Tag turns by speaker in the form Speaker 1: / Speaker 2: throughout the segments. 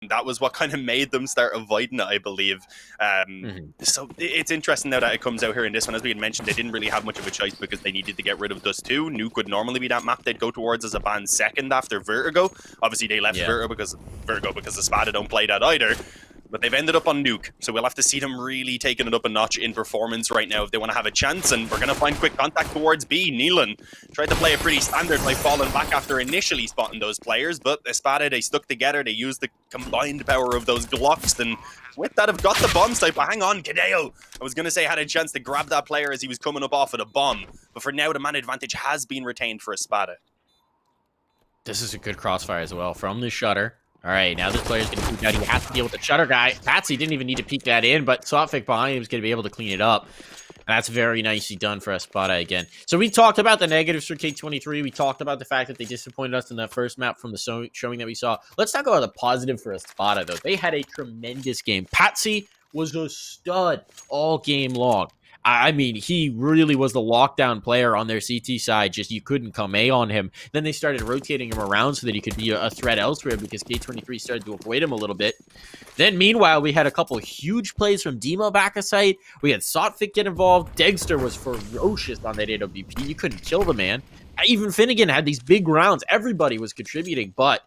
Speaker 1: and that was what kind of made them start avoiding it, I believe. So it's interesting now that it comes out here in this one. As we had mentioned, they didn't really have much of a choice because they needed to get rid of Dust 2. Nuke would normally be that map they'd go towards as a ban second after Vertigo. Obviously, they left Vertigo because ESPADA don't play that either. But they've ended up on Nuke, so we'll have to see them really taking it up a notch in performance right now if they want to have a chance, and we're going to find quick contact towards B. Neelan tried to play it pretty standard by falling back after initially spotting those players, but ESPADA, they stuck together, they used the combined power of those Glocks, and with that have got the bomb site. But hang on, Kadeo, I was going to say had a chance to grab that player as he was coming up off of the bomb, but for now the man advantage has been retained for ESPADA.
Speaker 2: This is a good crossfire as well from the shutter. All right, now this player's going to peek out. He has to deal with the shutter guy. Patsy didn't even need to peek that in, but Sotfik behind him is going to be able to clean it up. And that's very nicely done for ESPADA again. So we talked about the negatives for K23. We talked about the fact that they disappointed us in that first map from the showing that we saw. Let's talk about the positive for ESPADA, though. They had a tremendous game. Patsy was a stud all game long. I mean, he really was the lockdown player on their CT side. Just you couldn't come A on him. Then they started rotating him around so that he could be a threat elsewhere because K23 started to avoid him a little bit. Then, meanwhile, we had a couple of huge plays from Demo back a site. We had Sotfik get involved. Degster was ferocious on that AWP. You couldn't kill the man. Even Finnegan had these big rounds. Everybody was contributing, but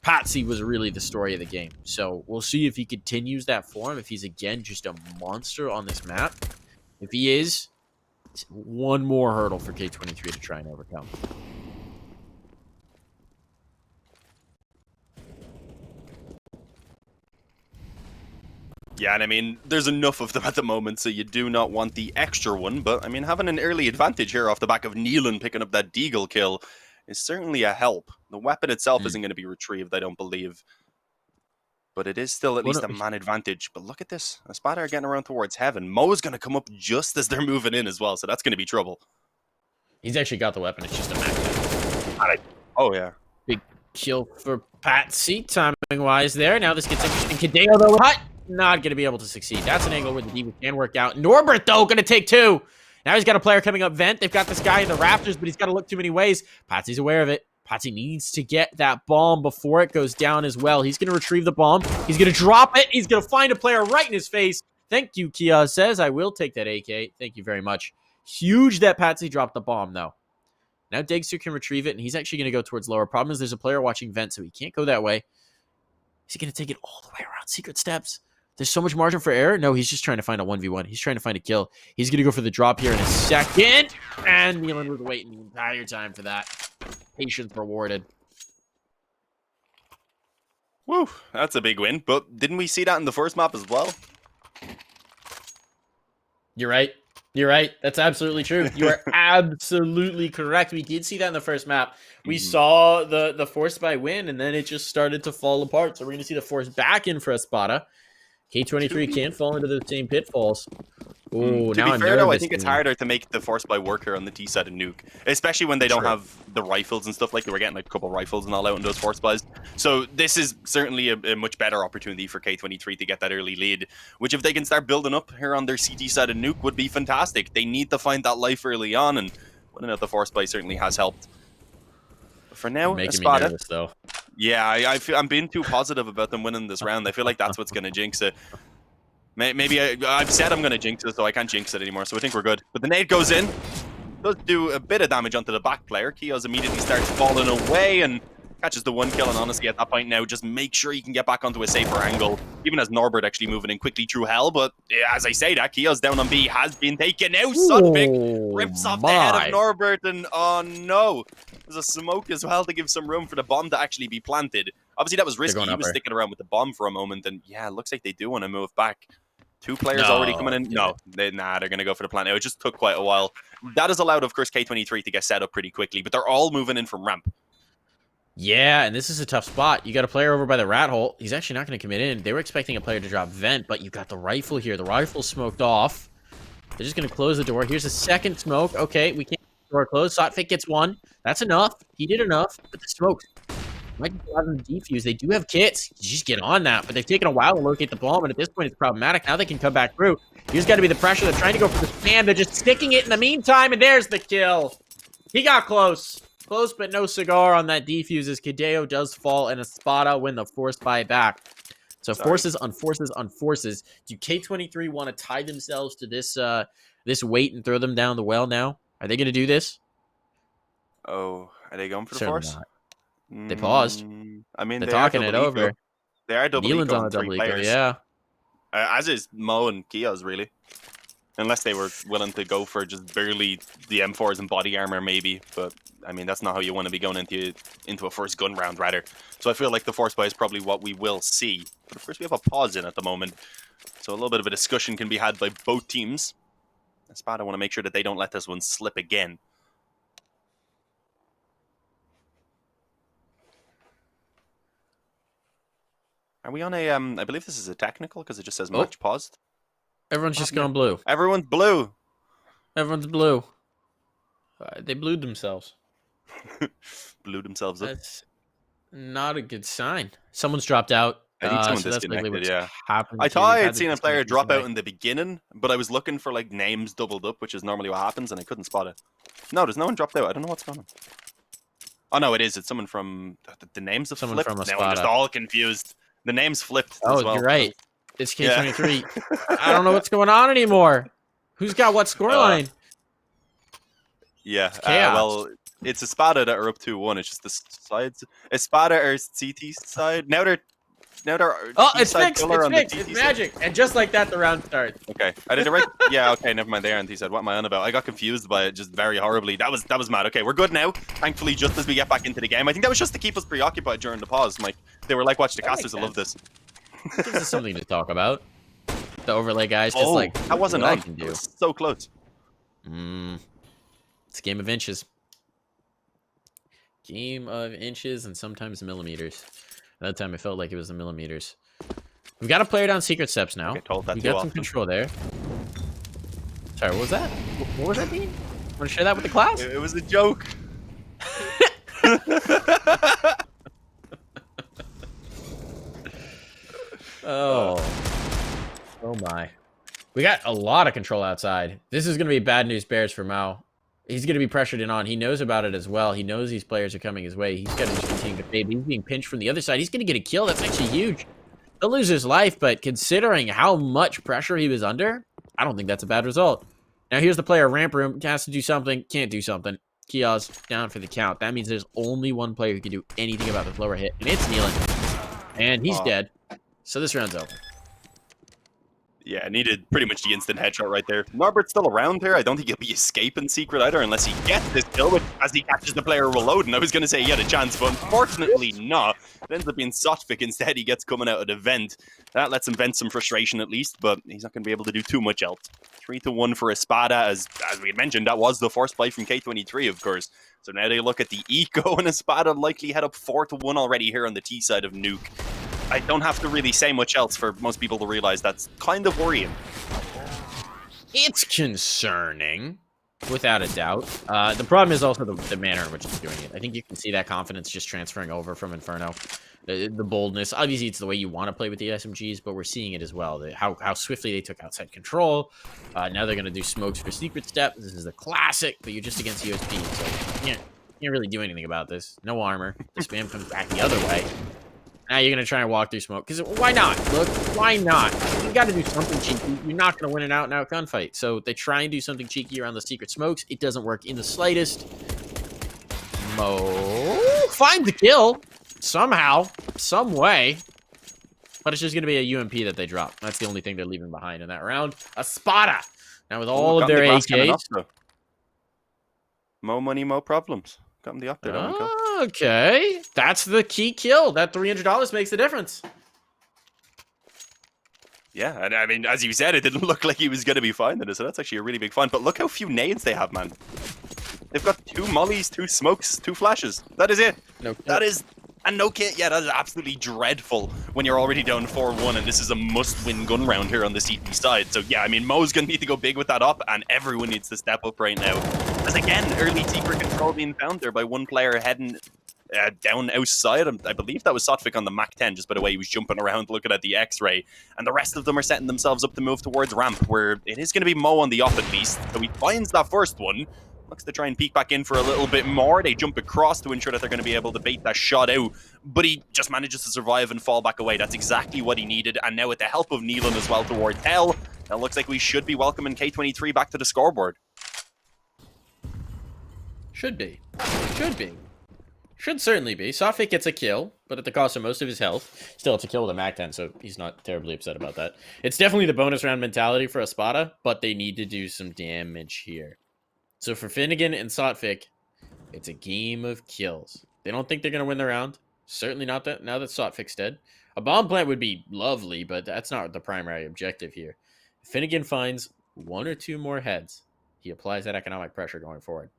Speaker 2: Patsy was really the story of the game. So we'll see if he continues that form, if he's again just a monster on this map. If he is, it's one more hurdle for K23 to try and overcome.
Speaker 1: Yeah, and I mean, there's enough of them at the moment, so you do not want the extra one. But, I mean, having an early advantage here off the back of Neelan picking up that Deagle kill is certainly a help. The weapon itself isn't going to be retrieved, I don't believe. But it is still at least a man advantage. But look at this. ESPADA are getting around towards heaven. Mo's going to come up just as they're moving in as well, so that's going to be trouble.
Speaker 2: He's actually got the weapon. It's just a max.
Speaker 1: Oh, yeah.
Speaker 2: Big kill for Patsy, timing-wise there. Now this gets interesting. Kadeo, though, not going to be able to succeed. That's an angle where the D can work out. Norbert, though, going to take two. Now he's got a player coming up vent. They've got this guy in the rafters, but he's got to look too many ways. Patsy's aware of it. Patsy needs to get that bomb before it goes down as well. He's going to retrieve the bomb. He's going to drop it. He's going to find a player right in his face. Thank you, Kia says. I will take that AK. Thank you very much. Huge that Patsy dropped the bomb, though. Now Degster can retrieve it, and he's actually going to go towards lower. Problem is there's a player watching vent, so he can't go that way. Is he going to take it all the way around secret steps? There's so much margin for error. No, he's just trying to find a 1v1. He's trying to find a kill. He's going to go for the drop here in a second. And Neelan was waiting the entire time for that. Patience rewarded.
Speaker 1: Woo, that's a big win. But didn't we see that in the first map as well?
Speaker 2: You're right. You're right. That's absolutely true. You are absolutely correct. We did see that in the first map. We saw the force by win, and then it just started to fall apart. So we're going to see the force back in for ESPADA. K23 can't fall into the same pitfalls. Ooh,
Speaker 1: to be fair, though, I think it's harder to make the force by work here on the T side of Nuke, especially when they don't have the rifles and stuff. Like they were getting like a couple of rifles and all out in those force buys. So this is certainly a much better opportunity for K23 to get that early lead, which if they can start building up here on their CT side of Nuke would be fantastic. They need to find that life early on, and winning out the force buy certainly has helped. But for now,
Speaker 2: making me nervous, though.
Speaker 1: Yeah, I'm being too positive about them winning this round. I feel like that's what's going to jinx it. Maybe I've said I'm going to jinx it, so I can't jinx it anymore, so I think we're good. But the nade goes in. Does do a bit of damage onto the back player. Kios immediately starts falling away and catches the one kill. And honestly, at that point now, just make sure you can get back onto a safer angle. Even as Norbert actually moving in quickly through hell. But as I say that, Kios down on B has been taken out. Sotfik rips off the head of Norbert. And oh no, there's a smoke as well to give some room for the bomb to actually be planted. Obviously, that was risky. He was sticking around with the bomb for a moment. And yeah, it looks like they do want to move back. Two players already coming in. No, they're going to go for the plant. It just took quite a while. That has allowed, of course, K23 to get set up pretty quickly, but they're all moving in from ramp.
Speaker 2: Yeah, and this is a tough spot. You got a player over by the rat hole. He's actually not going to commit in. They were expecting a player to drop vent, but you got the rifle here. The rifle smoked off. They're just going to close the door. Here's a second smoke. Okay, we can't get the door closed. Sotfik gets one. That's enough. He did enough, but the smoke might be allowed them to defuse. They do have kits. You just get on that, but they've taken a while to locate the bomb, and at this point, it's problematic. Now they can come back through. Here's got to be the pressure. They're trying to go for the spam. They're just sticking it in the meantime, and there's the kill. He got close. Close, but no cigar on that defuse as Kadeo does fall, and ESPADA win the force buy back. So
Speaker 1: Sorry.
Speaker 2: forces on forces on forces. Do K23 want to tie themselves to this this weight and throw them down the well now? Are they going to do this?
Speaker 1: Oh, are they going for the
Speaker 2: Certainly
Speaker 1: force?
Speaker 2: not. They paused.
Speaker 1: I mean,
Speaker 2: They're
Speaker 1: they are
Speaker 2: talking it
Speaker 1: double eco.
Speaker 2: over.
Speaker 1: They are double
Speaker 2: Nealon's
Speaker 1: eco
Speaker 2: on
Speaker 1: on
Speaker 2: a
Speaker 1: 3
Speaker 2: double eco,
Speaker 1: players.
Speaker 2: yeah.
Speaker 1: As is Mo and Kia's, really. Unless they were willing to go for just barely the M4s and body armor, maybe. But, I mean, that's not how you want to be going into a first gun round, rather. So I feel like the force buy is probably what we will see. But, of course, we have a pause in at the moment. So a little bit of a discussion can be had by both teams. ESPADA want to make sure that they don't let this one slip again. Are we on a, I believe this is a technical because it just says match paused.
Speaker 2: Everyone's just gone blue.
Speaker 1: Everyone's blue.
Speaker 2: Everyone's blue. They blued themselves.
Speaker 1: Blew themselves up.
Speaker 2: That's not a good sign. Someone's dropped out.
Speaker 1: I think someone
Speaker 2: so that's likely
Speaker 1: disconnected,
Speaker 2: what's
Speaker 1: yeah.
Speaker 2: happened.
Speaker 1: I thought I had
Speaker 2: the
Speaker 1: seen a player
Speaker 2: disconnect
Speaker 1: drop out
Speaker 2: recently.
Speaker 1: in the beginning, but I was looking for like names doubled up, which is normally what happens, and I couldn't spot it. No, there's no one dropped out. I don't know what's going on. Oh no, it is. It's someone from the names have
Speaker 2: Someone
Speaker 1: flipped.
Speaker 2: from
Speaker 1: Now I'm just
Speaker 2: ESPADA.
Speaker 1: all confused. The names flipped as
Speaker 2: Oh,
Speaker 1: well.
Speaker 2: you're right. It's K23.
Speaker 1: Yeah.
Speaker 2: I don't know what's going on anymore. Who's got what scoreline?
Speaker 1: Yeah.
Speaker 2: Chaos.
Speaker 1: Well, it's ESPADA that are up 2-1. It's just the sides. ESPADA are CT side. Now they're
Speaker 2: Oh, it's
Speaker 1: T-side
Speaker 2: fixed.
Speaker 1: color
Speaker 2: It's
Speaker 1: on the
Speaker 2: fixed.
Speaker 1: TT
Speaker 2: It's
Speaker 1: side.
Speaker 2: magic. And just like that, the round starts.
Speaker 1: Okay, I did it right. Yeah, okay, never mind. There, and he said, "What am I on about?" I got confused by it just very horribly. That was mad. Okay, we're good now. Thankfully, just as we get back into the game, I think that was just to keep us preoccupied during the pause. Mike, they were like, "Watch the
Speaker 2: That makes
Speaker 1: casters will love this."
Speaker 2: Gives us something to talk about. The overlay guys, just like
Speaker 1: that wasn't
Speaker 2: what I
Speaker 1: on.
Speaker 2: can
Speaker 1: It
Speaker 2: do.
Speaker 1: was so close.
Speaker 2: It's a game of inches. Game of inches and sometimes millimeters. That time it felt like it was the millimeters. We've got a player down secret steps now.
Speaker 1: Get told that
Speaker 2: We
Speaker 1: too
Speaker 2: got some
Speaker 1: often.
Speaker 2: control there. Sorry, what was that? What was that, Dean? Want to share that with the class?
Speaker 1: It was a joke.
Speaker 2: Oh my. We got a lot of control outside. This is going to be bad news bears for Mao. He's going to be pressured in on. He knows about it as well. He knows these players are coming his way. He's got to just continue to fade. He's being pinched from the other side. He's going to get a kill. That's actually huge. He'll lose his life, but considering how much pressure he was under, I don't think that's a bad result. Now here's the player. Ramp room. Has to do something. Can't do something. Kia's down for the count. That means there's only one player who can do anything about this lower hit, and it's Nealon. And he's dead. So this round's over.
Speaker 1: Yeah, needed pretty much the instant headshot right there. Norbert's still around here. I don't think he'll be escaping secret either unless he gets this kill, which as he catches the player reloading. I was going to say he had a chance, but unfortunately not. It ends up being Sotvik instead. He gets coming out of the vent. That lets him vent some frustration at least, but he's not going to be able to do too much else. 3-1 for ESPADA. As we had mentioned, that was the first play from K23, of course. So now they look at the eco, and ESPADA likely head up 4-1 already here on the T side of Nuke. I don't have to really say much else for most people to realize that's kind of worrying.
Speaker 2: It's concerning, without a doubt. The problem is also the manner in which it's doing it. I think you can see that confidence just transferring over from Inferno. The boldness. Obviously, it's the way you want to play with the SMGs, but we're seeing it as well. How swiftly they took outside control. Now they're going to do smokes for secret step. This is a classic, but you're just against USP, so you can't really do anything about this. No armor. The spam comes back the other way. Now you're going to try and walk through smoke. Because why not? Look, why not? You got to do something cheeky. You're not going to win an out-and-out gunfight. So they try and do something cheeky around the secret smokes. It doesn't work in the slightest. Mo finds the kill. Somehow. Some way. But it's just going to be a UMP that they drop. That's the only thing they're leaving behind in that round. ESPADA. Now with all of their AKs.
Speaker 1: Mo money, mo problems. Got him the up there.
Speaker 2: Okay. That's the key kill. That $300 makes the difference.
Speaker 1: Yeah, and I mean, as you said, it didn't look like he was going to be fine then, so that's actually a really big find. But look how few nades they have, man. They've got 2 mollies, 2 smokes, 2 flashes. That is it.
Speaker 2: No,
Speaker 1: that is... And no kit, yeah, that is absolutely dreadful when you're already down 4-1 and this is a must-win gun round here on the CT side. So yeah, I mean, Mo's going to need to go big with that up, and everyone needs to step up right now. As again, early secret control being found there by one player heading down outside. I believe that was Sotvik on the Mach 10, just by the way he was jumping around looking at the X-ray. And the rest of them are setting themselves up to move towards ramp, where it is going to be Mo on the up at least. So he finds that first one. looks to try and peek back in for a little bit more. They jump across to ensure that they're going to be able to bait that shot out, but he just manages to survive and fall back away. That's exactly what he needed, and now with the help of Nealon as well towards Hell, that looks like we should be welcoming K23 back to the scoreboard.
Speaker 2: Should be. Should be. Should certainly be. Sofik gets a kill, but at the cost of most of his health. Still, it's a kill with a MAC-10, so he's not terribly upset about that. It's definitely the bonus round mentality for ESPADA, but they need to do some damage here. So for Finnegan and Sotfik, it's a game of kills. They don't think they're going to win the round. Certainly not that now that Sotfik's dead. A bomb plant would be lovely, but that's not the primary objective here. If Finnegan finds 1 or 2 more heads, he applies that economic pressure going forward.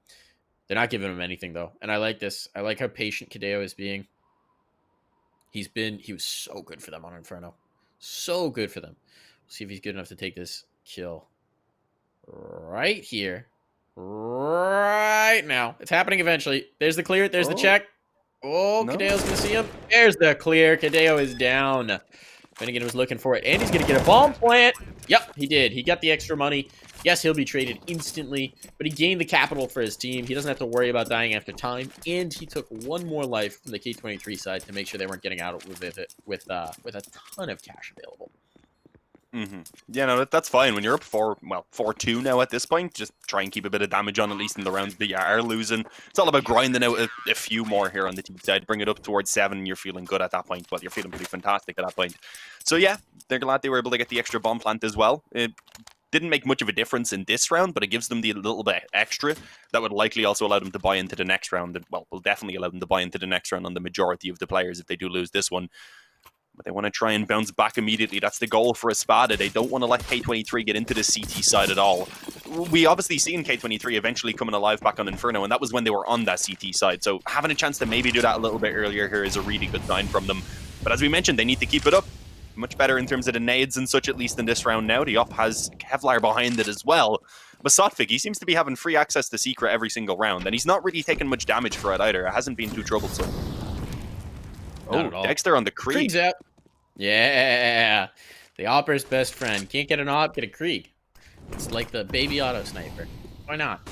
Speaker 2: They're not giving him anything, though. And I like this. I like how patient Kadeo is being. He was so good for them on Inferno. So good for them. We'll see if he's good enough to take this kill right here. Right now. It's happening eventually. There's the clear. There's the check. Oh, no. Kadeo's going to see him. There's the clear. Kadeo is down. Finnegan was looking for it. And he's going to get a bomb plant. Yep, he did. He got the extra money. Yes, he'll be traded instantly, but he gained the capital for his team. He doesn't have to worry about dying after time, and he took 1 more life from the K23 side to make sure they weren't getting out with it with a ton of cash available.
Speaker 1: Yeah, no, that's fine. When you're up 4-2 now at this point, just try and keep a bit of damage on, at least in the rounds that you are losing. It's all about grinding out a few more here on the team side. Bring it up towards 7, and you're feeling good at that point. Well, you're feeling pretty fantastic at that point. So yeah, they're glad they were able to get the extra bomb plant as well. It didn't make much of a difference in this round, but it gives them the little bit extra that would likely also allow them to buy into the next round. Well, will definitely allow them to buy into the next round on the majority of the players if they do lose this one. But they want to try and bounce back immediately. That's the goal for ESPADA. They don't want to let K23 get into the CT side at all. We obviously seen K23 eventually coming alive back on Inferno, and that was when they were on that CT side. So having a chance to maybe do that a little bit earlier here is a really good sign from them. But as we mentioned, they need to keep it up. Much better in terms of the nades and such, at least in this round now. The op has Kevlar behind it as well. But Sotfik, he seems to be having free access to Secret every single round, and he's not really taking much damage for it either. It hasn't been too troublesome. Oh, Dexter on the Krieg.
Speaker 2: Krieg's out. Yeah. The opper's best friend. Can't get an op, get a Krieg. It's like the baby auto sniper. Why not?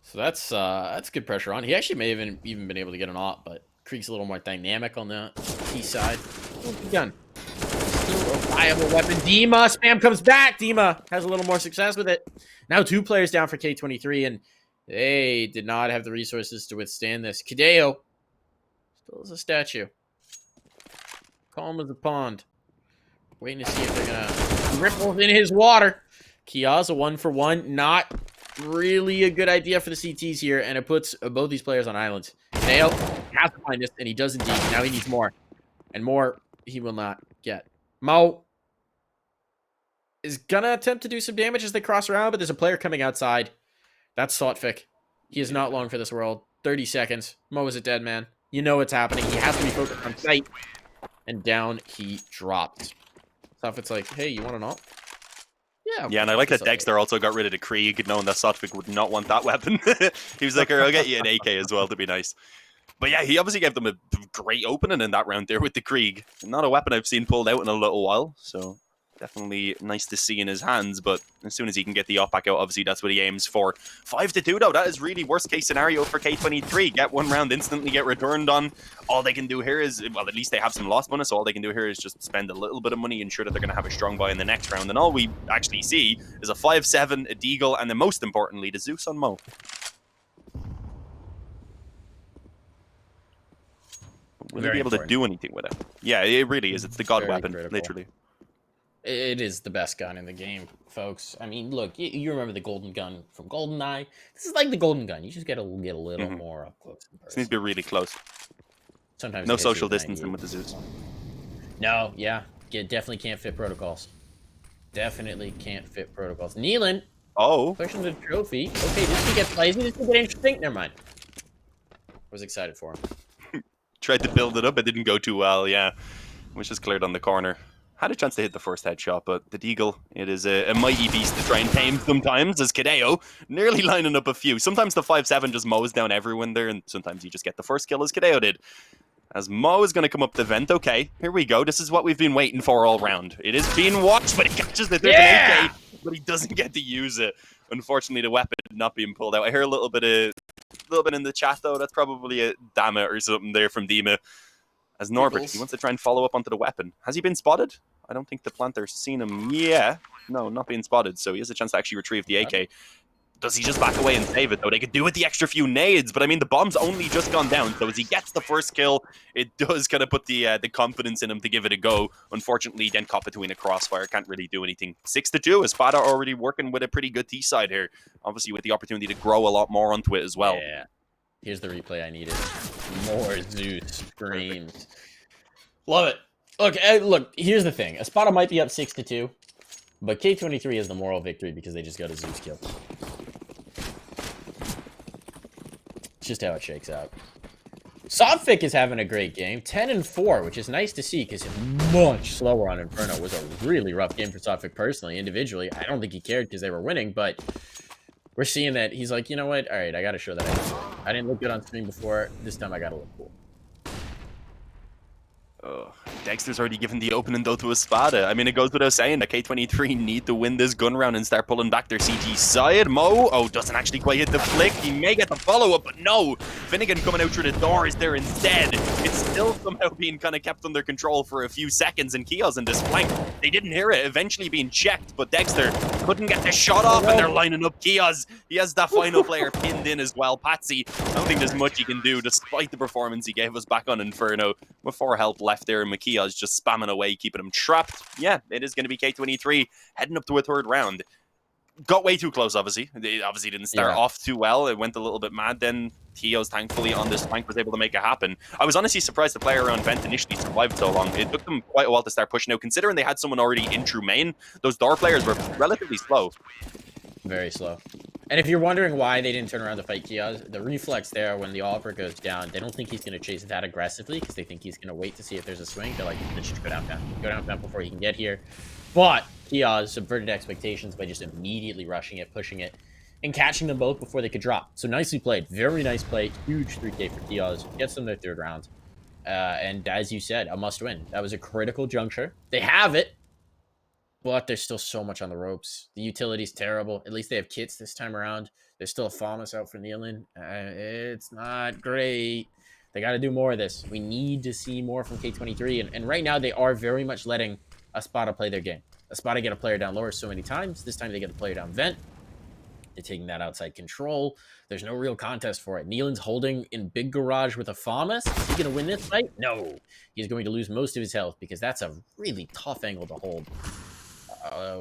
Speaker 2: So that's good pressure on. He actually may have even been able to get an op, but Krieg's a little more dynamic on the T side. Oh, good gun. Still a viable weapon. Dima, spam comes back. Dima has a little more success with it. Now 2 players down for K23, and they did not have the resources to withstand this. Kadeo still is a statue. Calm as a pond. Waiting to see if they're gonna ripple in his water. Kia's a 1-for-1. Not really a good idea for the CTs here, and it puts both these players on islands. Kadeo has to find this, and he does indeed. Now he needs more. And more he will not get. Mo is gonna attempt to do some damage as they cross around, but there's a player coming outside. That's Sotfik. He is not long for this world. 30 seconds. Mo is a dead man. You know what's happening. He has to be focused on sight. And down he dropped. Sotfik's like, hey, you want an ult? Yeah,
Speaker 1: and I like that Dexter also got rid of the Krieg, knowing that Sotfik would not want that weapon. He was like, I'll get you an AK as well to be nice. But yeah, he obviously gave them a great opening in that round there with the Krieg. Not a weapon I've seen pulled out in a little while, so definitely nice to see in his hands. But as soon as he can get the op back out, obviously that's what he aims for. 5-2 though, that is really worst case scenario for K23. Get 1 round, instantly get returned on. All they can do here is, well, at least they have some loss bonus, so all they can do here is just spend a little bit of money, ensure that they're going to have a strong buy in the next round. And all we actually see is a 5-7, a Deagle, and then most importantly, the Zeus on Mo. Will they be able to do anything with it? Yeah, it really is. It's the god weapon, literally.
Speaker 2: It is the best gun in the game, folks. I mean, look, you remember the golden gun from GoldenEye. This is like the golden gun. You just get a little more up close and personal.
Speaker 1: This needs to be really close.
Speaker 2: Sometimes
Speaker 1: no social distancing with the Zeus.
Speaker 2: No, yeah. Definitely can't fit protocols. Definitely can't fit protocols. Nealon.
Speaker 1: Oh.
Speaker 2: Pushing the trophy. Okay, this could get spicy. This could get interesting. Never mind. I was excited for him.
Speaker 1: Tried to build it up. It didn't go too well, yeah. Was just cleared on the corner. Had a chance to hit the first headshot, but the Deagle, it is a mighty beast to try and tame sometimes, as Kadeo nearly lining up a few. Sometimes the 5-7 just mows down everyone there, and sometimes you just get the first kill as Kadeo did. As Mo is going to come up the vent. Okay, here we go. This is what we've been waiting for all round. It is being watched, but it catches the AK, but he doesn't get to use it. Unfortunately, the weapon not being pulled out. I hear a little bit in the chat though. That's probably a damn it or something there from Dima. As Norbert, he wants to try and follow up onto the weapon. Has he been spotted? I don't think the planter's seen him. Yeah, no, not being spotted. So he has a chance to actually retrieve the AK. Does he just back away and save it, though? They could do with the extra few nades, but I mean, the bomb's only just gone down, so as he gets the first kill, it does kind of put the confidence in him to give it a go. Unfortunately, then caught between a crossfire, can't really do anything. 6-2, ESPADA already working with a pretty good T side here. Obviously, with the opportunity to grow a lot more onto it as well.
Speaker 2: Yeah. Here's the replay I needed. More Zeus screams. Love it. Look, here's the thing. ESPADA might be up 6-2, but K23 is the moral victory because they just got a Zeus kill. Just how it shakes out. Sophic is having a great game, 10-4, which is nice to see because much slower on Inferno. It was a really rough game for Sophic personally, individually. I don't think he cared because they were winning, but we're seeing that he's like, you know what? All right, I got to show that I didn't look good on stream before. This time I got to look cool.
Speaker 1: Dexter's already given the opening though to ESPADA. I mean, it goes without saying that K23 need to win this gun round and start pulling back their CT side. Mo, doesn't actually quite hit the flick. He may get the follow-up, but no. Finnegan coming out through the door is there instead. It's still somehow being kind of kept under control for a few seconds, and Kios in this flank, they didn't hear it, eventually being checked, but Dexter couldn't get the shot off, and they're lining up Kios. He has that final player pinned in as well. Patsy, I don't think there's much he can do, despite the performance he gave us back on Inferno. With 4 health left there, and Makia's just spamming away, keeping him trapped. Yeah, it is going to be K23 heading up to a third round. Got way too close, obviously. They obviously didn't start off too well. It went a little bit mad. Then Teos, thankfully, on this flank was able to make it happen. I was honestly surprised the player around Vent initially survived so long. It took them quite a while to start pushing out, considering they had someone already in true main. Those door players were relatively slow.
Speaker 2: Very slow. And if you're wondering why they didn't turn around to fight Kiaz, the reflex there when the Oliver goes down, they don't think he's going to chase that aggressively because they think he's going to wait to see if there's a swing. They're like, let's just go down before he can get here. But Kiaz subverted expectations by just immediately rushing it, pushing it, and catching them both before they could drop. So nicely played. Very nice play. Huge 3K for Kiaz. Gets them their third round. And as you said, a must win. That was a critical juncture. They have it. But there's still so much on the ropes. The utility's terrible. At least they have kits this time around. There's still a Famas out for kneeling. It's not great. They got to do more of this. We need to see more from K23. And right now, they are very much letting ESPADA play their game. ESPADA get a player down lower so many times. This time, they get the player down vent. They're taking that outside control. There's no real contest for it. Neelan's holding in big garage with a Famas. Is he going to win this fight? No. He's going to lose most of his health because that's a really tough angle to hold.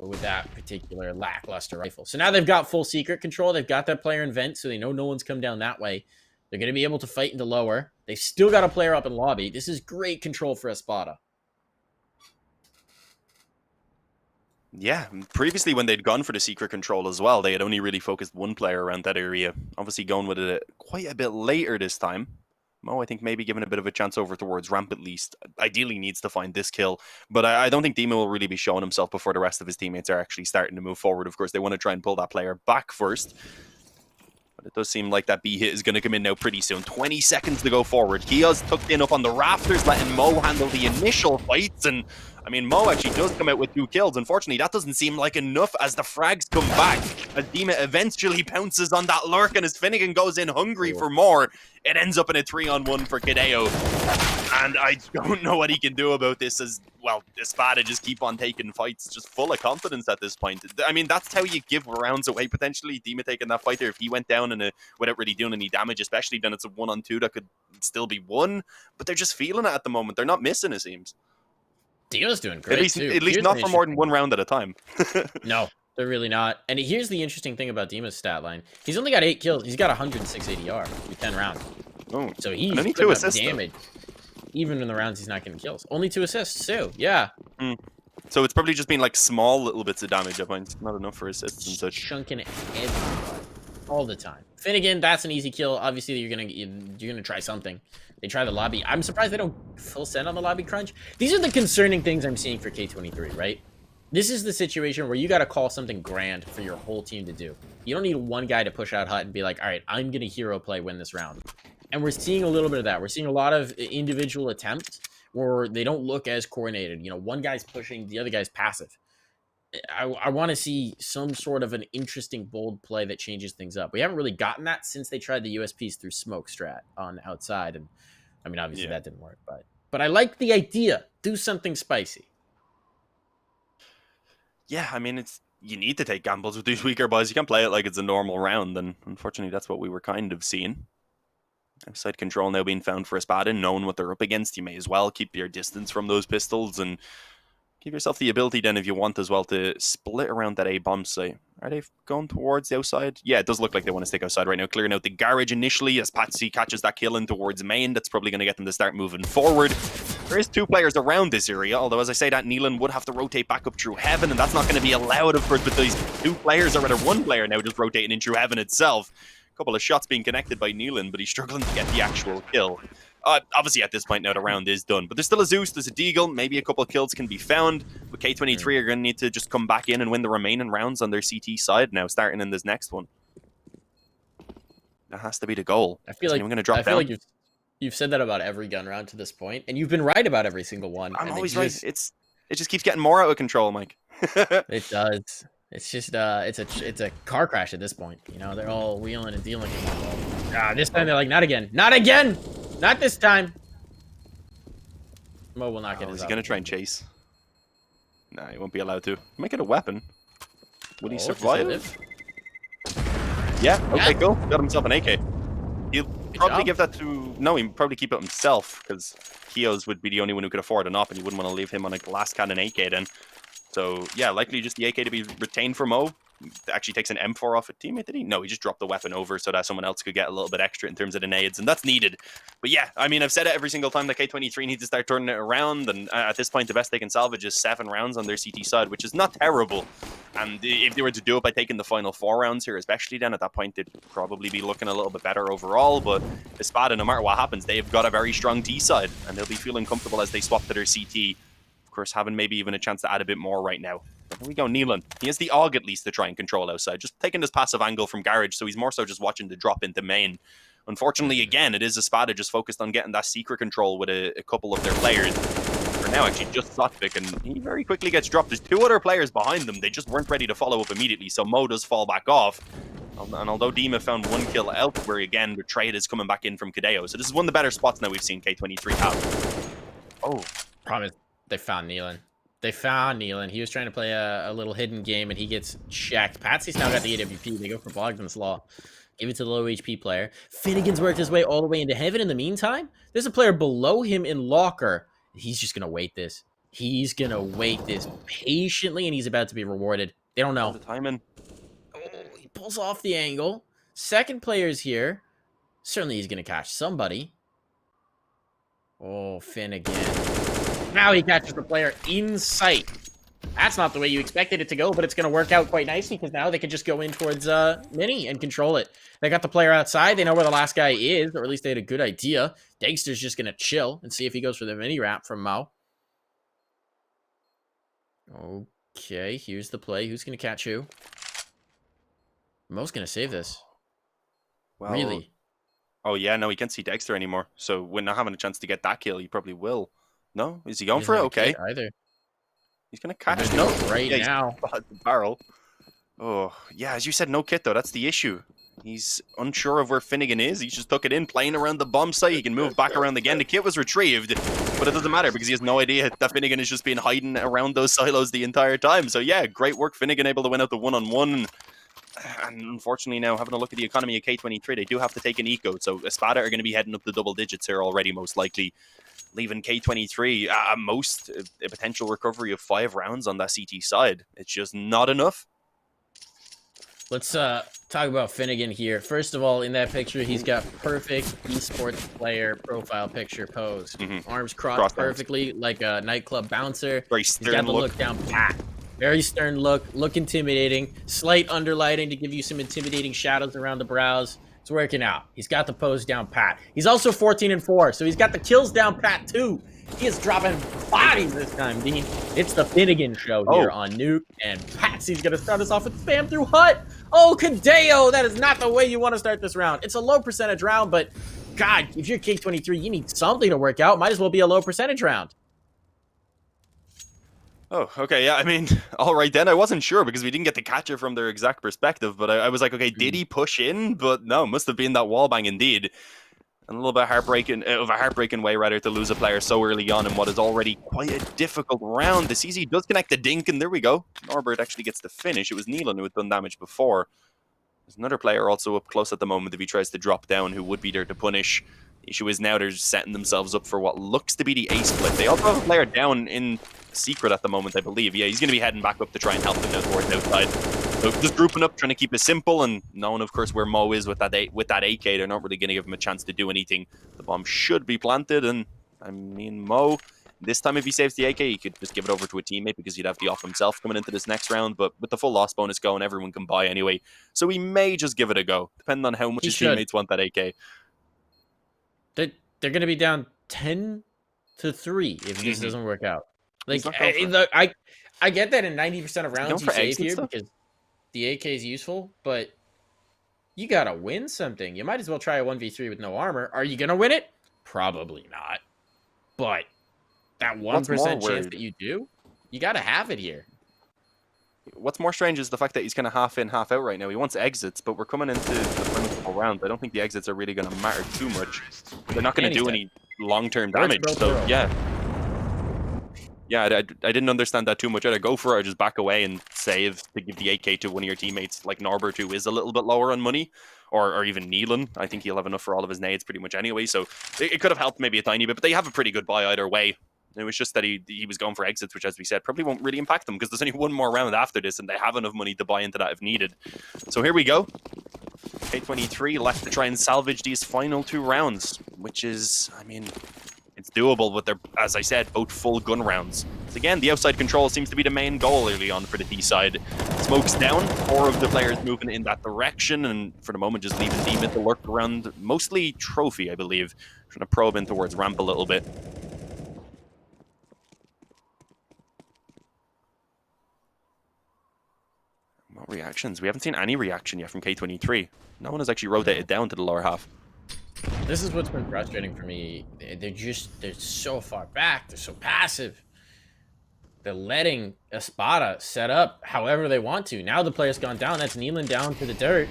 Speaker 2: With that particular lackluster rifle. So now they've got full secret control. They've got that player in vent, so they know no one's come down that way. They're going to be able to fight into lower. They've still got a player up in lobby. This is great control for ESPADA.
Speaker 1: Yeah, previously when they'd gone for the secret control as well, they had only really focused one player around that area. Obviously going with it quite a bit later this time. Mo, I think maybe given a bit of a chance over towards ramp at least. Ideally needs to find this kill. But I don't think Dima will really be showing himself before the rest of his teammates are actually starting to move forward. Of course, they want to try and pull that player back first. But it does seem like that B hit is going to come in now pretty soon. 20 seconds to go forward. Kia's tucked in up on the rafters, letting Mo handle the initial fights. And I mean, Mo actually does come out with 2 kills. Unfortunately, that doesn't seem like enough as the frags come back. As Dima eventually pounces on that lurk and as Finnegan goes in hungry for more, it ends up in a 3-on-1 for Kideo. And I don't know what he can do about this as, well, ESPADA just keep on taking fights, just full of confidence at this point. I mean, that's how you give rounds away, potentially. Dima taking that fight there, if he went down without really doing any damage, especially, then it's a 1-on-2 that could still be won. But they're just feeling it at the moment. They're not missing, it seems.
Speaker 2: Dio's doing great,
Speaker 1: At least not for more than 1 round at a time.
Speaker 2: No, they're really not. And here's the interesting thing about Dima's stat line. He's only got 8 kills. He's got 106 ADR with 10 rounds.
Speaker 1: Oh,
Speaker 2: so he's
Speaker 1: only 2 assists,
Speaker 2: damage. Even in the rounds he's not getting kills. Only 2 assists, too. Yeah.
Speaker 1: So it's probably just been like small little bits of damage. I find not enough for assists and such.
Speaker 2: Chunking everyone all the time. Finnegan, that's an easy kill. Obviously, you're gonna try something. They try the lobby. I'm surprised they don't full send on the lobby crunch. These are the concerning things I'm seeing for K23, right? This is the situation where you got to call something grand for your whole team to do. You don't need one guy to push out Hut and be like, all right, I'm gonna hero play, win this round. And we're seeing a little bit of that. We're seeing a lot of individual attempts where they don't look as coordinated. You know, one guy's pushing, the other guy's passive. I want to see some sort of an interesting, bold play that changes things up. We haven't really gotten that since they tried the USPs through smoke strat on outside, and I mean, obviously
Speaker 1: Yeah.
Speaker 2: that didn't work, but I like the idea. Do something spicy.
Speaker 1: Yeah, I mean, you need to take gambles with these weaker boys. You can't play it like it's a normal round, and unfortunately, that's what we were kind of seeing. Outside control now being found for ESPADA, knowing what they're up against, you may as well keep your distance from those pistols and give yourself the ability then, if you want as well, to split around that A bomb site. Are they going towards the outside? Yeah, it does look like they want to stick outside right now, clearing out the garage initially as Patsy catches that kill in towards main. That's probably going to get them to start moving forward. There is 2 players around this area, although as I say that, Neelan would have to rotate back up through heaven, and that's not going to be allowed, of course, with these 2 players, or rather 1 player now just rotating in through heaven itself. A couple of shots being connected by Neelan, but he's struggling to get the actual kill. Obviously, at this point now, the round is done. But there's still a Zeus, there's a Deagle, maybe a couple of kills can be found. But K23 are going to need to just come back in and win the remaining rounds on their CT side now, starting in this next one. That has to be the goal.
Speaker 2: I feel like
Speaker 1: going to drop
Speaker 2: I feel
Speaker 1: down?
Speaker 2: like you've said that about every gun round to this point, and you've been right about every single one.
Speaker 1: I'm
Speaker 2: and
Speaker 1: always right. It just keeps getting more out of control, Mike.
Speaker 2: It does. It's just it's a car crash at this point. You know, they're all wheeling and dealing. This time they're like, not again, not again, not this time. Mo will not get his.
Speaker 1: Is he going to try and chase? Nah, he won't be allowed to. Make it a weapon. Would he survive? Yeah, okay, cool. Got himself an AK. He'll probably give that to... No, he'd probably keep it himself, because Keo's would be the only one who could afford an op, and you wouldn't want to leave him on a glass cannon AK then. So, yeah, likely just the AK to be retained for Mo. Actually takes an M4 off a teammate, did he? No, he just dropped the weapon over so that someone else could get a little bit extra in terms of the nades, and that's needed. But yeah, I mean, I've said it every single time that K23 needs to start turning it around, and at this point, the best they can salvage is 7 rounds on their CT side, which is not terrible. And if they were to do it by taking the final 4 rounds here, especially then, at that point, they'd probably be looking a little bit better overall. But ESPADA, no matter what happens, they've got a very strong T side, and they'll be feeling comfortable as they swap to their CT. Of course, having maybe even a chance to add a bit more right now. Here we go, Neelan. He has the AUG at least to try and control outside. Just taking this passive angle from Garage, so he's more so just watching the drop into main. Unfortunately, again, it is ESPADA just focused on getting that secret control with a couple of their players. For now, actually, just Zotvik, and he very quickly gets dropped. There's 2 other players behind them. They just weren't ready to follow up immediately, so Mo does fall back off. And although Dima found 1 kill elsewhere, again, the trade is coming back in from Kadeo. So this is one of the better spots now we've seen K23 have. Oh.
Speaker 2: Promise, they found Neelan. They found Neelan. He was trying to play a little hidden game, and he gets checked. Patsy's now got the AWP. They go for Bogdan's Law. Give it to the low HP player. Finnegan's worked his way all the way into heaven in the meantime. There's a player below him in locker. He's just going to wait this. He's going to wait this patiently, and he's about to be rewarded. They don't know.
Speaker 1: The timing.
Speaker 2: Oh, he pulls off the angle. Second player's here. Certainly he's going to catch somebody. Oh, Finnegan. Now he catches the player in sight. That's not the way you expected it to go, but it's going to work out quite nicely because now they can just go in towards Mini and control it. They got the player outside. They know where the last guy is, or at least they had a good idea. Dagster's just going to chill and see if he goes for the mini wrap from Mao. Okay, here's the play. Who's going to catch who? Mo's going to save this.
Speaker 1: Well,
Speaker 2: really?
Speaker 1: Oh, yeah, no, he can't see Dexter anymore. So when not having a chance to get that kill, he probably will. No? Is he going for it? Okay.
Speaker 2: Either.
Speaker 1: He's going to catch
Speaker 2: There's
Speaker 1: it.
Speaker 2: no right now.
Speaker 1: The barrel. Oh, yeah, as you said, no kit, though. That's the issue. He's unsure of where Finnegan is. He just took it in, playing around the bomb site. He can move back around again. The kit was retrieved, but it doesn't matter because he has no idea that Finnegan has just been hiding around those silos the entire time. So, yeah, great work. Finnegan able to win out the one-on-one. And unfortunately now, having a look at the economy of K23, they do have to take an eco. So ESPADA are going to be heading up the double digits here already, most likely. Leaving K23 at most a potential recovery of 5 rounds on that CT side. It's just not enough.
Speaker 2: Let's talk about Finnegan here. First of all, in that picture, he's got perfect esports player profile picture pose. Arms crossed perfectly like a nightclub bouncer.
Speaker 1: Very
Speaker 2: He's
Speaker 1: stern
Speaker 2: got the
Speaker 1: look.
Speaker 2: look down pat. Very stern look intimidating. Slight underlighting to give you some intimidating shadows around the brows. It's working out. He's got the pose down pat. He's also 14-4, so he's got the kills down pat too. He is dropping bodies this time, Dean. It's the Finnegan show here on Nuke, and Patsy's gonna start us off with spam through hut. Oh, Kadeo, that is not the way you want to start this round. It's a low percentage round, but God, if you're K23, you need something to work out. Might as well be a low percentage round.
Speaker 1: Oh, okay, yeah, I mean, all right then. I wasn't sure because we didn't get to catch it from their exact perspective, but I was like, okay, did he push in? But no, must have been that wall bang indeed. And a little bit heartbreaking, of a heartbreaking way, rather, to lose a player so early on in what is already quite a difficult round. The CZ does connect the dink, and there we go. Norbert actually gets the finish. It was Nealon who had done damage before. There's another player also up close at the moment if he tries to drop down who would be there to punish. The issue is now they're setting themselves up for what looks to be the ace split. They also have a player down in secret at the moment, I believe. Yeah, he's going to be heading back up to try and help them out towards outside. So just grouping up, trying to keep it simple, and knowing, of course, where Mo is with that AK, they're not really going to give him a chance to do anything. The bomb should be planted, and I mean, Mo, this time if he saves the AK, he could just give it over to a teammate because he'd have the off himself coming into this next round, but with the full loss bonus going, everyone can buy anyway. So he may just give it a go, depending on how much his teammates want that AK.
Speaker 2: They're going to be down 10-3 if this doesn't work out. Like, I get that in 90% of rounds you save here because the AK is useful, but you got to win something. You might as well try a 1v3 with no armor. Are you going to win it? Probably not. But that 1% chance that you do, you got to have it here.
Speaker 1: What's more strange is the fact that he's kind of half in, half out right now. He wants exits, but we're coming into the final couple rounds. I don't think the exits are really going to matter too much. They're not going to do any long-term damage, so yeah. Yeah, I didn't understand that too much. Either go for it or just back away and save to give the AK to one of your teammates, like Norbert, who is a little bit lower on money, or even Nealon. I think he'll have enough for all of his nades pretty much anyway, so it could have helped maybe a tiny bit, but they have a pretty good buy either way. It was just that he was going for exits, which, as we said, probably won't really impact them because there's only one more round after this, and they have enough money to buy into that if needed. So here we go. K23 left to try and salvage these final 2 rounds, which is, I mean, it's doable, but they're, as I said, both full gun rounds. So again, the outside control seems to be the main goal early on for the T side. Smoke's down, 4 of the players moving in that direction, and for the moment just leaving D-Mid to lurk around, mostly Trophy, I believe, trying to probe in towards ramp a little bit. What reactions? We haven't seen any reaction yet from K23. No one has actually rotated down to the lower half.
Speaker 2: This is what's been frustrating for me. They're so far back. They're so passive. They're letting ESPADA set up however they want to. Now the player's gone down. That's Nealon down to the dirt.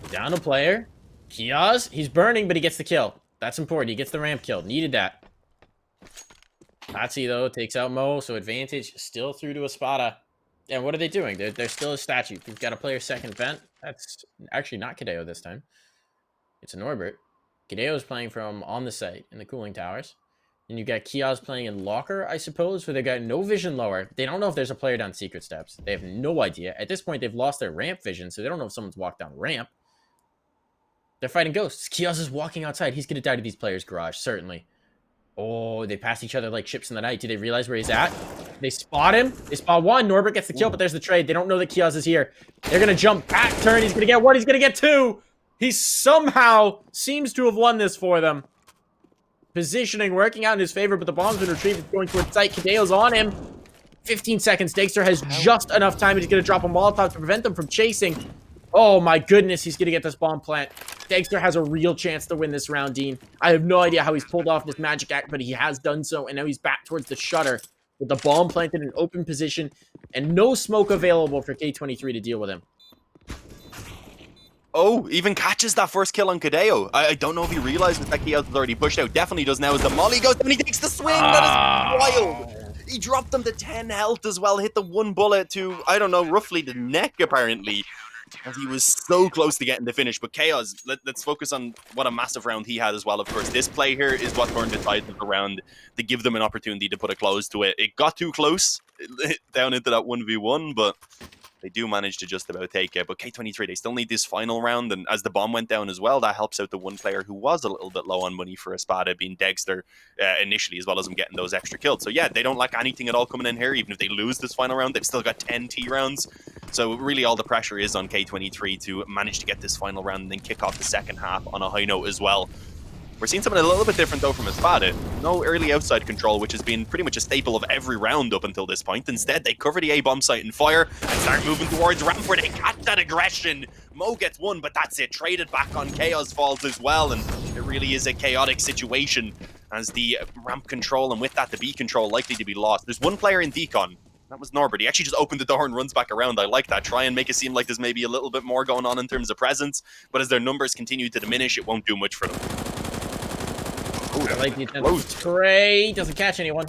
Speaker 2: Down a player. Kiaz, he's burning, but he gets the kill. That's important. He gets the ramp kill. Needed that. Patsy, though, takes out Mo, so advantage still through to ESPADA. And what are they doing? They're still a statue. We've got a player second vent. That's actually not Kadeo this time. It's a Norbert. Kadeo is playing from on the site in the cooling towers. And you got Kiaz playing in locker, I suppose, where they got no vision lower. They don't know if there's a player down secret steps. They have no idea. At this point, they've lost their ramp vision, so they don't know if someone's walked down ramp. They're fighting ghosts. Kiaz is walking outside. He's going to die to these players' garage, certainly. Oh, they pass each other like ships in the night. Do they realize where he's at? They spot him. They spot one. Norbert gets the kill, but there's the trade. They don't know that Kiaz is here. They're going to jump back, turn. He's going to get one. He's going to get 2. He somehow seems to have won this for them. Positioning working out in his favor, but the bomb's been retrieved. It's going towards sight. Kadeo's on him. 15 seconds. Dexter has just enough time. He's going to drop a Molotov to prevent them from chasing. Oh my goodness, he's going to get this bomb plant. Dexter has a real chance to win this round, Dean. I have no idea how he's pulled off this magic act, but he has done so, and now he's back towards the shutter with the bomb planted in open position and no smoke available for K23 to deal with him.
Speaker 1: Oh, even catches that first kill on Kadeo. I don't know if he realizes that Kiaz has already pushed out. Definitely does now as the molly goes and he takes the swing. That is wild. He dropped them to 10 health as well. Hit the 1 bullet to, I don't know, roughly the neck apparently. As he was so close to getting the finish. But Chaos, let's focus on what a massive round he had as well. Of course, this play here is what turned the tide of the round to give them an opportunity to put a close to it. It got too close down into that 1v1, but they do manage to just about take it. But K23, they still need this final round. And as the bomb went down as well, that helps out the one player who was a little bit low on money for ESPADA, being Dexter initially, as well as him getting those extra kills. So yeah, they don't lack anything at all coming in here. Even if they lose this final round, they've still got 10 T rounds. So really all the pressure is on K23 to manage to get this final round and then kick off the second half on a high note as well. We're seeing something a little bit different, though, from ESPADA. No early outside control, which has been pretty much a staple of every round up until this point. Instead, they cover the A-bomb site and fire and start moving towards ramp where they catch that aggression. Mo gets 1, but that's it. Traded back on Chaos falls as well, and it really is a chaotic situation. as the ramp control, and with that, the B control likely to be lost. There's one player in decon. That was Norbert. He actually just opened the door and runs back around. I like that. Try and make it seem like there's maybe a little bit more going on in terms of presence, but as their numbers continue to diminish, it won't do much for them.
Speaker 2: I like the attempt. Trey doesn't catch anyone,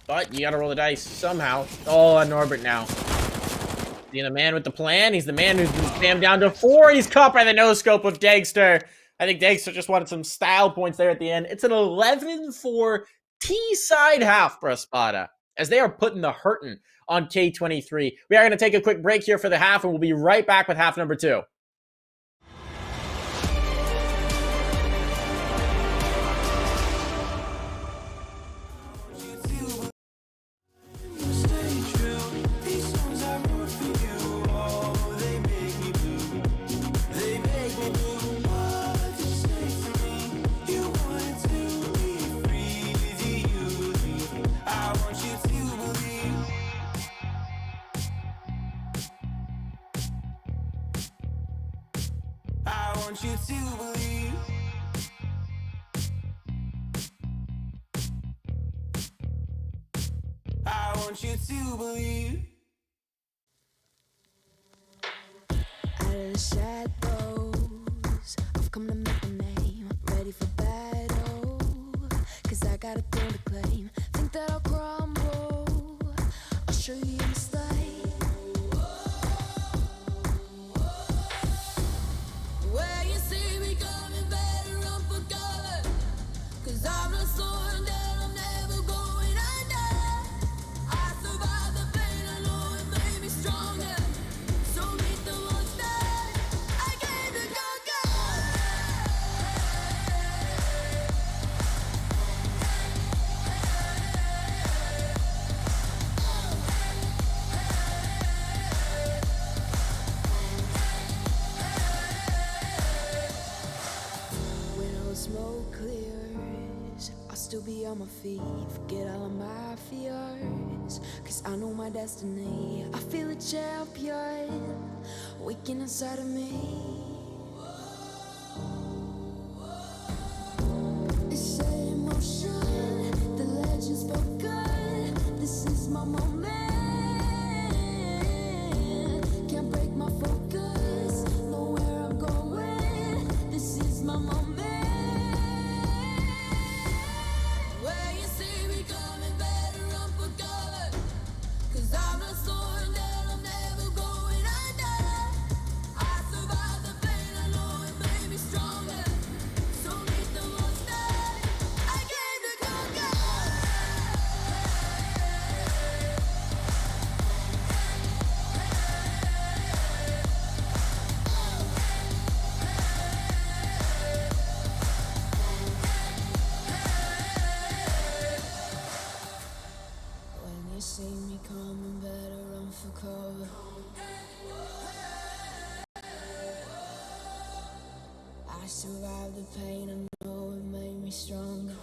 Speaker 2: but you gotta roll the dice somehow. Oh, on Norbert now. Being the man with the plan. He's the man who's been spammed down to 4. He's caught by the no-scope of Dagster. I think Dagster just wanted some style points there at the end. It's an 11-4 T-side half for ESPADA, as they are putting the hurtin' on K23. We are going to take a quick break here for the half, and we'll be right back with half number 2.
Speaker 3: I want you to believe. I want you to believe. Out of the shadows, I've come to make a name. Ready for battle, 'cause I got a thing to claim. Think that I'll crumble, I'll show you in the slide. Where you see me coming, better run for cover, 'cause I'm not slowing down, I'm never going under. I survived the pain, I know it made me stronger. So meet the monster I came to conquer. When all the smoke clears, I'll still be on my feet. Forget all of my fears, 'cause I know my destiny. I feel a champion waking inside of me. It's set in motion, the legend's spoken. This is my moment. Can't break my focus, know where I'm going. This is my moment. Where you see me coming, better run for cover, 'cause I'm not slowing down, I'm never going under. I survived the pain, I know it made me stronger. So meet the monster I came to conquer. When you see me coming, better run for cover. I survived the pain, I know it made me stronger.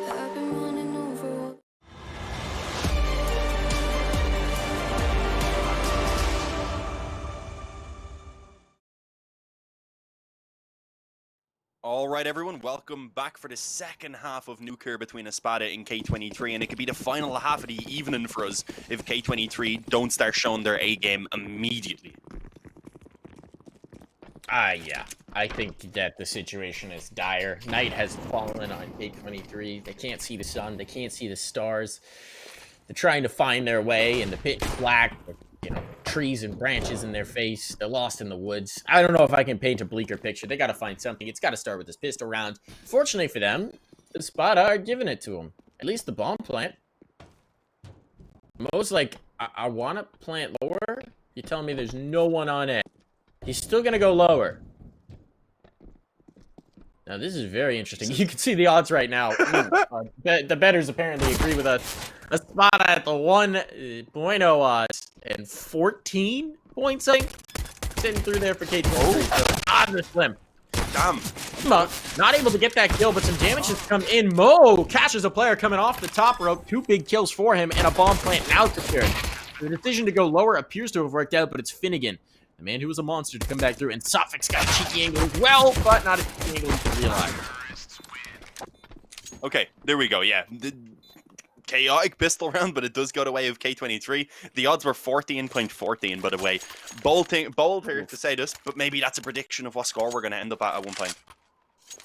Speaker 3: I've been running over.
Speaker 1: All right, everyone, welcome back for the second half of Nuke between ESPADA and K23, and it could be the final half of the evening for us if K23 don't start showing their A game immediately.
Speaker 2: Yeah. I think that the situation is dire. Night has fallen on K23. They can't see the sun. They can't see the stars. They're trying to find their way in the pitch black, with, trees and branches in their face. They're lost in the woods. I don't know if I can paint a bleaker picture. They got to find something. It's got to start with this pistol round. Fortunately for them, the ESPADA are giving it to them. At least the bomb plant. Mo's like, I want to plant lower. You're telling me there's no one on it. He's still going to go lower. Now, this is very interesting. You can see the odds right now. The bettors apparently agree with us. ESPADA at the 1.0 odds and 14 points, I think. sitting through there for K23. So, on the slim.
Speaker 1: Damn.
Speaker 2: Not able to get that kill, but some damage has come in. Mo catches a player coming off the top rope. 2 big kills for him, and a bomb plant now secured. The decision to go lower appears to have worked out, but it's Finnegan, the man who was a monster, to come back through. And Sophics got a cheeky angle as well, but not a cheeky angle to realize.
Speaker 1: Okay, there we go. Yeah. The chaotic pistol round, but it does go the way of K23. The odds were 14.14, by the way. Bold here to say this, but maybe that's a prediction of what score we're going to end up at one point.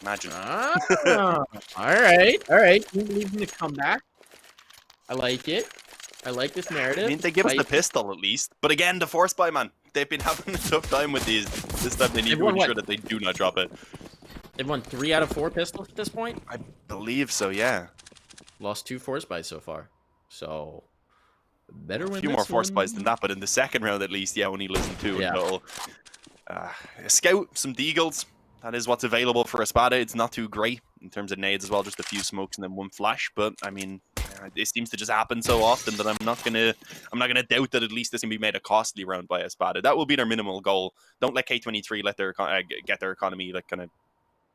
Speaker 1: Imagine.
Speaker 2: All right. You believe in the comeback? I like it. I like this narrative.
Speaker 1: I mean, they give us the pistol at least. But again, the force buy, man. They've been having a tough time with these. This time they need to ensure that they do not drop it.
Speaker 2: They've won 3 out of 4 pistols at this point?
Speaker 1: I believe so, yeah.
Speaker 2: Lost 2 force buys so far. So, better win
Speaker 1: a few more force buys than that, but in the second round at least, yeah, only losing 2 in total. A scout, some deagles. That is what's available for ESPADA. It's not too great in terms of nades as well, just a few smokes and then 1 flash. But I mean, it seems to just happen so often that I'm not gonna doubt that at least this can be made a costly round by ESPADA. That will be their minimal goal. Don't let K23 let their get their economy like kind of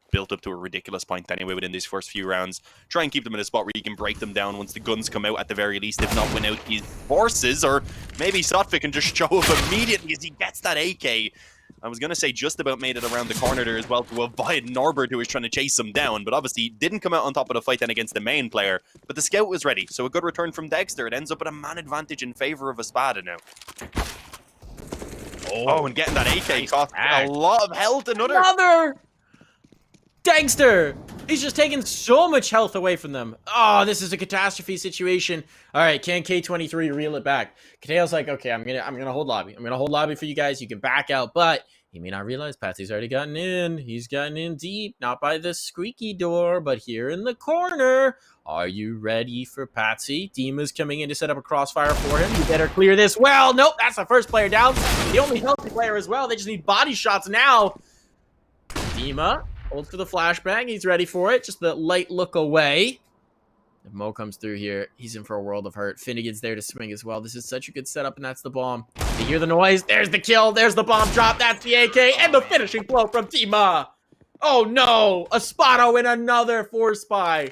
Speaker 1: built up to a ridiculous point anyway within these first few rounds. Try and keep them in a spot where you can break them down once the guns come out at the very least, if not win out these forces, or maybe Sotvik can just show up immediately as he gets that AK. I was going to say just about made it around the corner there as well to avoid Norbert, who was trying to chase him down, but obviously didn't come out on top of the fight then against the main player. But the scout was ready, so a good return from Dexter. It ends up with a man advantage in favor of ESPADA now. Oh, and getting that AK cost a lot of health. Another
Speaker 2: Dexter! He's just taking so much health away from them. Oh, this is a catastrophe situation. All right, can K23 reel it back? Kateo's like, okay, I'm gonna hold lobby. I'm gonna hold lobby for you guys. You can back out, but he may not realize Patsy's already gotten in. He's gotten in deep, not by the squeaky door, but here in the corner. Are you ready for Patsy? Dima's coming in to set up a crossfire for him. You better clear this well. Nope, that's the first player down. The only healthy player as well. They just need body shots now. Dima holds for the flashbang. He's ready for it. Just the light look away. If Mo comes through here, he's in for a world of hurt. Finnegan's there to swing as well. This is such a good setup, and that's the bomb. You hear the noise? There's the kill. There's the bomb drop. That's the AK. And the finishing blow from Dima. Oh, no. ESPADA win another force buy.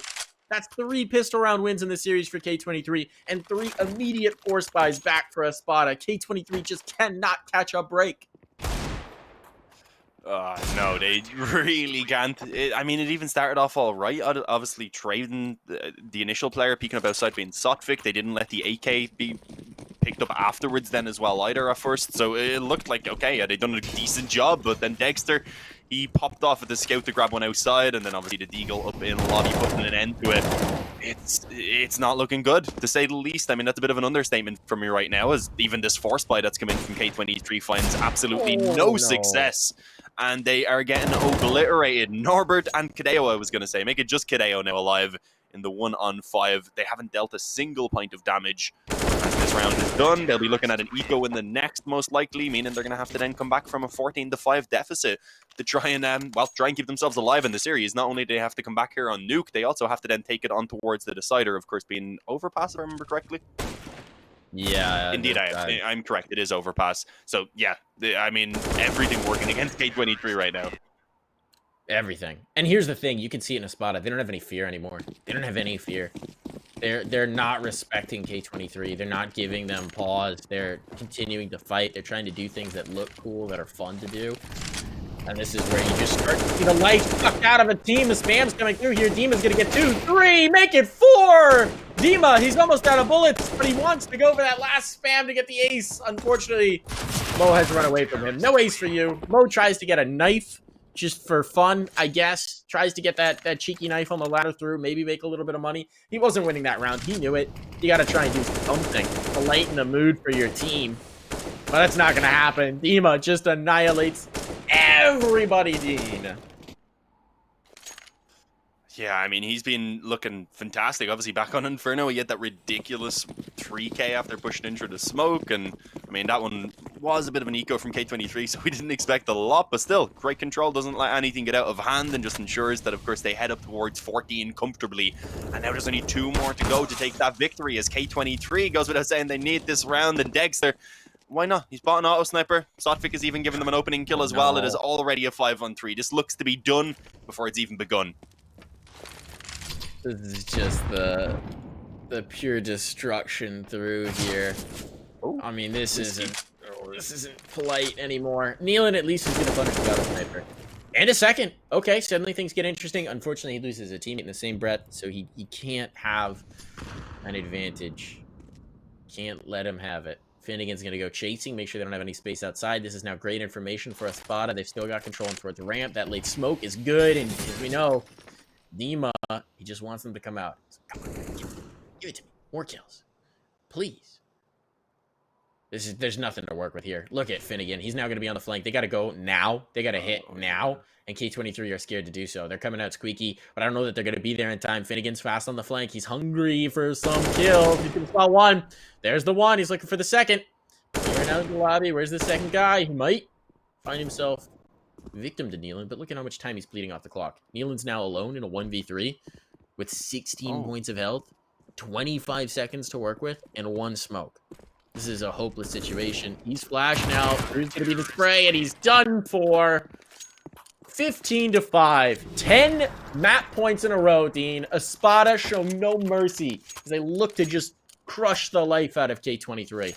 Speaker 2: That's 3 pistol round wins in the series for K23 and 3 immediate force buys back for ESPADA. K23 just cannot catch a break.
Speaker 1: No, they really can't. I mean, it even started off all right. Obviously, trading the initial player peeking up outside being Sotvik. They didn't let the AK be picked up afterwards then as well either at first. So it looked like, okay, yeah, they'd done a decent job. But then Dexter, he popped off at the scout to grab one outside. And then obviously the Deagle up in lobby putting an end to it. It's not looking good, to say the least. I mean, that's a bit of an understatement from me right now, as even this force buy that's coming from K23 finds absolutely no success. And they are getting obliterated. Norbert and Kadeo, I was going to say. Make it just Kadeo now alive in the 1-on-5. They haven't dealt a single point of damage. As this round is done, they'll be looking at an eco in the next, most likely, meaning they're going to have to then come back from a 14-5 deficit to try and keep themselves alive in the series. Not only do they have to come back here on Nuke, they also have to then take it on towards the decider, of course, being Overpass, if I remember correctly.
Speaker 2: Yeah.
Speaker 1: Indeed, I'm correct. It is Overpass. So, yeah, I mean, everything working against K23 right now.
Speaker 2: Everything. And here's the thing. You can see it in ESPADA. They don't have any fear anymore. They don't have any fear. They're not respecting K23. They're not giving them pause. They're continuing to fight. They're trying to do things that look cool, that are fun to do. And this is where you just start to see the life sucked out of a team. The spam's coming through here. Dima's going to get 2, 3, make it 4! Dima, he's almost out of bullets, but he wants to go for that last spam to get the ace. Unfortunately, Mo has run away from him. No ace for you. Mo tries to get a knife just for fun, I guess. Tries to get that cheeky knife on the ladder through, maybe make a little bit of money. He wasn't winning that round. He knew it. You got to try and do something to lighten the mood for your team. But that's not going to happen. Dima just annihilates everybody, Dean.
Speaker 1: Yeah, I mean, he's been looking fantastic. Obviously, back on Inferno, he had that ridiculous 3K after pushing in through the smoke. And, I mean, that one was a bit of an eco from K23, so we didn't expect a lot. But still, great control, doesn't let anything get out of hand, and just ensures that, of course, they head up towards 14 comfortably. And now there's only 2 more to go to take that victory, as K23 goes without saying they need this round. And Dexter, Why not? He's bought an auto sniper. Sotfik is even giving them an opening kill as well. It is already a 5-on-3. This looks to be done before it's even begun.
Speaker 2: This is just the pure destruction through here.
Speaker 1: Oh,
Speaker 2: I mean, this isn't polite anymore. Nealon at least is gonna punish the auto sniper. And a second. Okay, suddenly things get interesting. Unfortunately, he loses a teammate in the same breath, so he can't have an advantage. Can't let him have it. Finnegan's going to go chasing, make sure they don't have any space outside. This is now great information for ESPADA. They've still got control towards the ramp. That late smoke is good, and as we know, Dima, he just wants them to come out. So, come on, give it to me. More kills. Please. There's nothing to work with here. Look at Finnegan. He's now going to be on the flank. They got to go now. They got to hit now. And K23 are scared to do so. They're coming out squeaky, but I don't know that they're going to be there in time. Finnegan's fast on the flank. He's hungry for some kills. He's going to spot one. There's the one. He's looking for the second. Clearing out of the lobby. Where's the second guy? He might find himself victim to Nealon, but look at how much time he's bleeding off the clock. Nealon's now alone in a 1v3 with 16 points of health, 25 seconds to work with, and 1 smoke. This is a hopeless situation. He's flashed now. There's going to be the spray, and he's done for. 15-5. 10 map points in a row, Dean. ESPADA show no mercy as they look to just crush the life out of K23.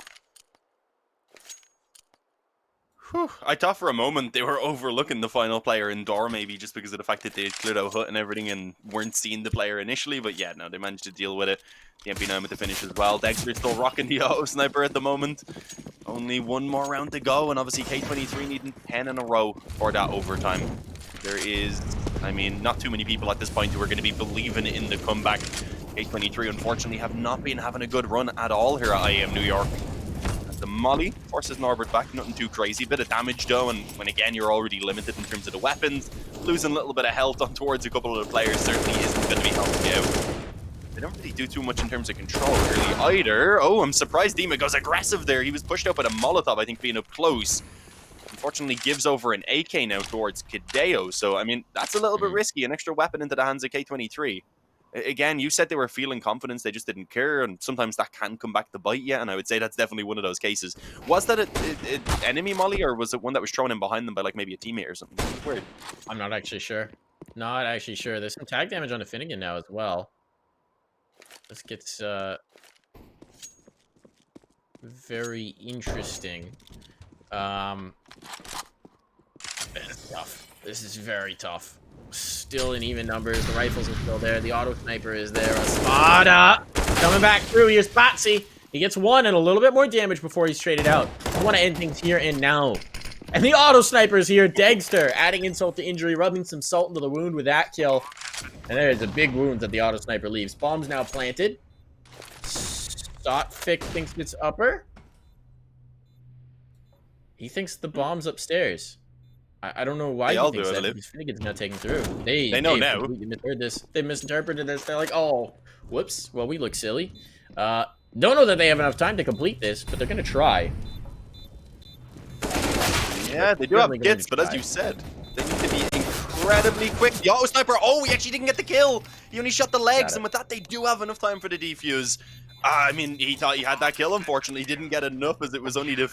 Speaker 1: Whew. I thought for a moment they were overlooking the final player in door, maybe just because of the fact that they had cleared out Hut and everything and weren't seeing the player initially. But yeah, no, they managed to deal with it. The MP9 with the finish as well. Dexter still rocking the auto sniper at the moment. Only 1 more round to go, and obviously K23 needing 10 in a row for that overtime. There is, I mean, not too many people at this point who are going to be believing in the comeback. K23 unfortunately have not been having a good run at all here at IEM New York. The molly forces Norbert back, nothing too crazy. Bit of damage though, and when again you're already limited in terms of the weapons, losing a little bit of health on towards a couple of the players certainly isn't going to be helping you out. They don't really do too much in terms of control really either. Oh, I'm surprised Dima goes aggressive there. He was pushed up with a Molotov, I think, being up close. Unfortunately gives over an AK now towards Kideo, so I mean that's a little bit risky, an extra weapon into the hands of K23. Again, you said they were feeling confidence, they just didn't care, and sometimes that can come back to bite you, and I would say that's definitely one of those cases. Was that an enemy molly, or was it one that was thrown in behind them by like maybe a teammate or something? Weird.
Speaker 2: I'm not actually sure. Not actually sure. There's some tag damage on the Finnegan now as well. This gets very interesting. It's tough. This is very tough. Still in even numbers. The rifles are still there. The auto sniper is there. ESPADA coming back through. Here's Patsy. He gets 1 and a little bit more damage before he's traded out. I want to end things here and now. And the auto sniper is here. Dexter adding insult to injury, rubbing some salt into the wound with that kill. And there's a big wound that the auto sniper leaves. Bomb's now planted. Sotfik thinks it's upper. He thinks the bomb's upstairs. I don't know why he thinks that, because Finnegan's not taking through. They know now. Misheard this. They misinterpreted this. They're like, oh, whoops. Well, we look silly. Don't know that they have enough time to complete this, but they're going to try.
Speaker 1: Yeah, they do have kits, but as you said, they need to be incredibly quick. The auto sniper, oh, he actually didn't get the kill. He only shot the legs, and with that, they do have enough time for the defuse. I mean, he thought he had that kill, unfortunately. He didn't get enough, as it was only the